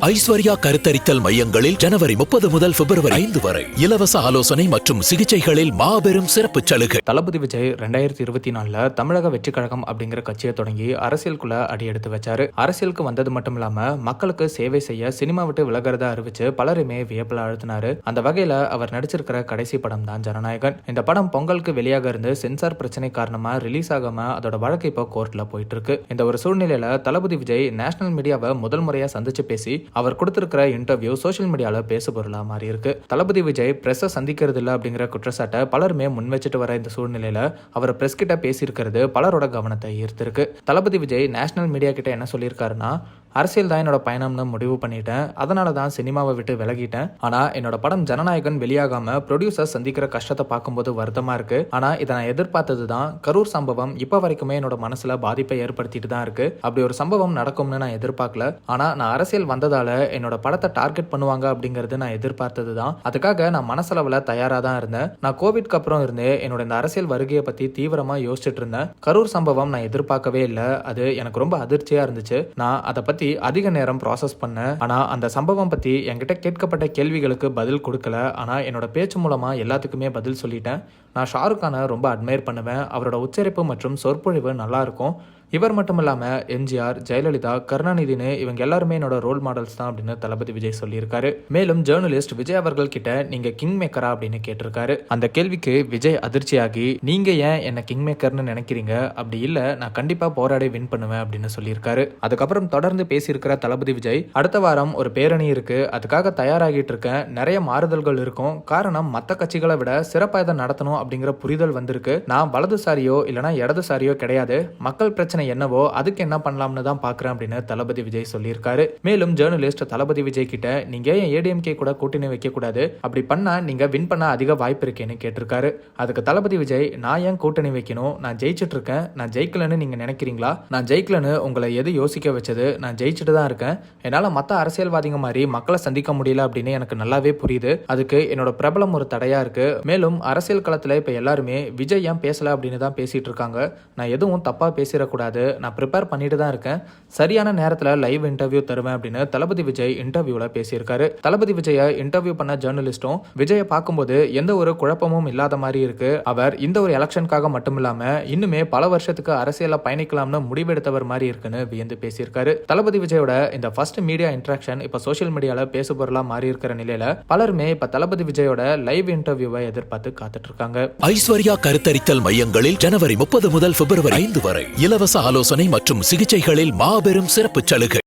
ஐஸ்வர்யா கருத்தரித்தல் மையங்களில் ஜனவரி 30 முதல் பிப்ரவரி 5 வரை இலவச ஆலோசனை மற்றும் சிகிச்சைகளில் மாபெரும் சிறப்பு சலுகை. தளபதி விஜய் 2024 தமிழக வெற்றி கழகம் அப்படிங்கிற கட்சியை தொடங்கி அரசியலுக்குள்ள அடி எடுத்து வச்சாரு. அரசியலுக்கு வந்தது மட்டும் இல்லாம மக்களுக்கு சேவை செய்ய சினிமா விட்டு விலகிறத அறிவிச்சு பலருமே வியப்பில் அழுத்தினாரு. அந்த வகையில அவர் நடிச்சிருக்கிற கடைசி படம் தான் ஜனநாயகன். இந்த படம் பொங்கலுக்கு வெளியாக இருந்து சென்சார் பிரச்சனை காரணமா ரிலீஸ் ஆகாம அதோட வழக்கு இப்போ கோர்ட்ல போயிட்டு இருக்கு. இந்த ஒரு சூழ்நிலையில தளபதி விஜய் நேஷனல் மீடியாவை முதல் முறையா சந்திச்சு பேசி அவர் கொடுத்திருக்கிற இன்டர்வியூ சோசியல் மீடியால பேசு பொருளா மாறி இருக்கு. தளபதி விஜய் பிரஸ் சந்திக்கிறது இல்ல அப்படிங்கிற குற்றச்சாட்டை பலருமே முன் வச்சுட்டு வர இந்த சூழ்நிலையில அவர் பிரஸ் கிட்ட பேசியிருக்கிறது பலரோட கவனத்தை ஈர்த்திருக்கு. தளபதி விஜய் நேஷனல் மீடியா கிட்ட என்ன சொல்லியிருக்காருன்னா, அரசியல் தான் என்னோட பயணம்னு முடிவு பண்ணிட்டேன், அதனால தான் சினிமாவை விட்டு விலகிட்டேன். ஆனா என்னோட படம் ஜனநாயகன் வெளியாகாம ப்ரொடியூசர் சந்திக்கிற கஷ்டத்தை பார்க்கும்போது வருத்தமா இருக்கு. ஆனா இதை நான் எதிர்பார்த்தது தான். கரூர் சம்பவம் இப்ப வரைக்குமே என்னோட மனசுல பாதிப்பை ஏற்படுத்திட்டு தான் இருக்கு. அப்படி ஒரு சம்பவம் நடக்கும்னு நான் எதிர்பார்க்கல. ஆனா நான் அரசியல் வந்ததால என்னோட படத்தை டார்கெட் பண்ணுவாங்க அப்படிங்கறது நான் எதிர்பார்த்தது தான். அதுக்காக நான் மனசளவுல தயாரா தான் இருந்தேன். நான் கோவிட்க்கு அப்புறம் இருந்தே என்னோட இந்த அரசியல் வருகையை பத்தி தீவிரமா யோசிச்சுட்டு இருந்தேன். கரூர் சம்பவம் நான் எதிர்பார்க்கவே இல்லை. அது எனக்கு ரொம்ப அதிர்ச்சியா இருந்துச்சு. நான் அதை பத்தி அதிக நேரம் ப்ராசஸ் பண்ணேன். ஆனா அந்த சம்பவம் பத்தி என்கிட்ட கேட்கப்பட்ட கேள்விகளுக்கு பதில் கொடுக்கல. ஆனா என்னோட பேச்சு மூலமா எல்லாத்துக்குமே பதில் சொல்லிட்டேன். நான் ஷாருக் கானை ரொம்ப அட்மையர் பண்ணுவேன். அவரோட உச்சரிப்பு மற்றும் சொற்பொழிவு நல்லா இருக்கும். இவர் மட்டும் இல்லாம எம்ஜிஆர், ஜெயலலிதா, கருணாநிதினு இவங்க எல்லாருமே என்னோட ரோல் மாடல்ஸ் தான் அப்படின்னு தளபதி விஜய் சொல்லியிருக்காரு. மேலும் ஜேர்னலிஸ்ட் விஜய் அவர்கள் கிட்ட நீங்க கிங் மேக்கரா அப்படின்னு கேட்டிருக்காரு. அந்த கேள்விக்கு விஜய் அதிர்ச்சியாகி, நீங்க ஏன் என்ன கிங் மேக்கர்னு நினைக்கிறீங்க? அப்படி இல்ல, நான் கண்டிப்பா போராடி வின் பண்ணுவேன் அப்படின்னு சொல்லியிருக்காரு. அதுக்கப்புறம் தொடர்ந்து பேசியிருக்கிற தளபதி விஜய், அடுத்த வாரம் ஒரு பேரணி இருக்கு, அதுக்காக தயாராகிட்டு இருக்கேன். நிறைய மாறுதல்கள் இருக்கும். காரணம், மற்ற கட்சிகளை விட சிறப்பாக இதை நடத்தணும் அப்படிங்கிற புரிதல் வந்திருக்கு. நான் வலதுசாரியோ இல்லைன்னா இடதுசாரியோ கிடையாது. மக்கள் பிரச்சனை என்னவோ அதுக்கு என்ன பண்ணலாம்னு தான் பாக்குறேன் அப்படின்னு தளபதி விஜய் சொல்லியிருக்காரு. மேலும் ஜேர்னலிஸ்ட் தளபதி விஜய் கிட்ட, நீங்க ஏன் ஏடிஎம்கே கூட கூட்டணி வைக்க கூடாது? அப்படி பண்ணா நீங்க வின் பண்ண அதிக வாய்ப்பு இருக்கேன்னு கேட்டிருக்காரு. அதுக்கு தளபதி விஜய், நான் ஏன் கூட்டணி வைக்கணும்? நான் ஜெயிச்சுட்டு இருக்கேன். நான் ஜெயிக்கலன்னு நீங்க நினைக்கிறீங்களா? நான் ஜெயிக்கலன்னு உங்களை எது யோசிக்க வச்சது? நான் ஜெயிச்சுட்டு தான் இருக்கேன். என்னால மற்ற அரசியல்வாதிங்க மாதிரி மக்களை சந்திக்க முடியல அப்படின்னு எனக்கு நல்லாவே புரியுது. அதுக்கு என்னோட பிரபலம் ஒரு தடையா இருக்கு. மேலும் அரசியல் களத்துல இப்ப எல்லாருமே விஜய் ஏன் பேசல அப்படின்னு தான் பேசிட்டு இருக்காங்க. நான் எதுவும் தப்பா பேசிடக்கூடாது. நான் ப்ரிப்பேர் பண்ணிட்டு தான் இருக்கேன். சரியான நேரத்துல லைவ் இன்டர்வியூ தருவேன் அப்படின்னு தளபதி விஜய் இன்டர்வியூல பேசியிருக்காரு. தளபதி விஜய இன்டர்வியூ பண்ண ஜேர்னலிஸ்டும் விஜயை பார்க்கும்போது எந்த ஒரு குழப்பமும் இல்லாத மாதிரி இருக்கு. அவர் இந்த ஒரு எலெக்ஷனுக்காக மட்டும் இல்லாம இன்னுமே பல வருஷத்துக்கு அரசியல பயணிக்கலாம்னு முடிவெடுத்தவர் மாதிரி இருக்குன்னு வியந்து பேசியிருக்காரு. தளபதி விஜயோட இந்த ஃபர்ஸ்ட் மீடியா இன்டராக்ஷன் இப்ப சோசியல் மீடியால பேசு பொருளா மாறி இருக்கிற நிலையில பலருமே இப்ப தளபதி விஜயோட லைவ் இன்டர்வியூவை எதிர்பார்த்து காத்துட்டு இருக்காங்க. ஐஸ்வர்யா கருத்தரித்தல் மையங்களில் ஜனவரி 30 முதல் பிப்ரவரி 5 வரை இலவச ஆலோசனை மற்றும் சிகிச்சைகளில் மாபெரும் சிறப்பு சலுகை.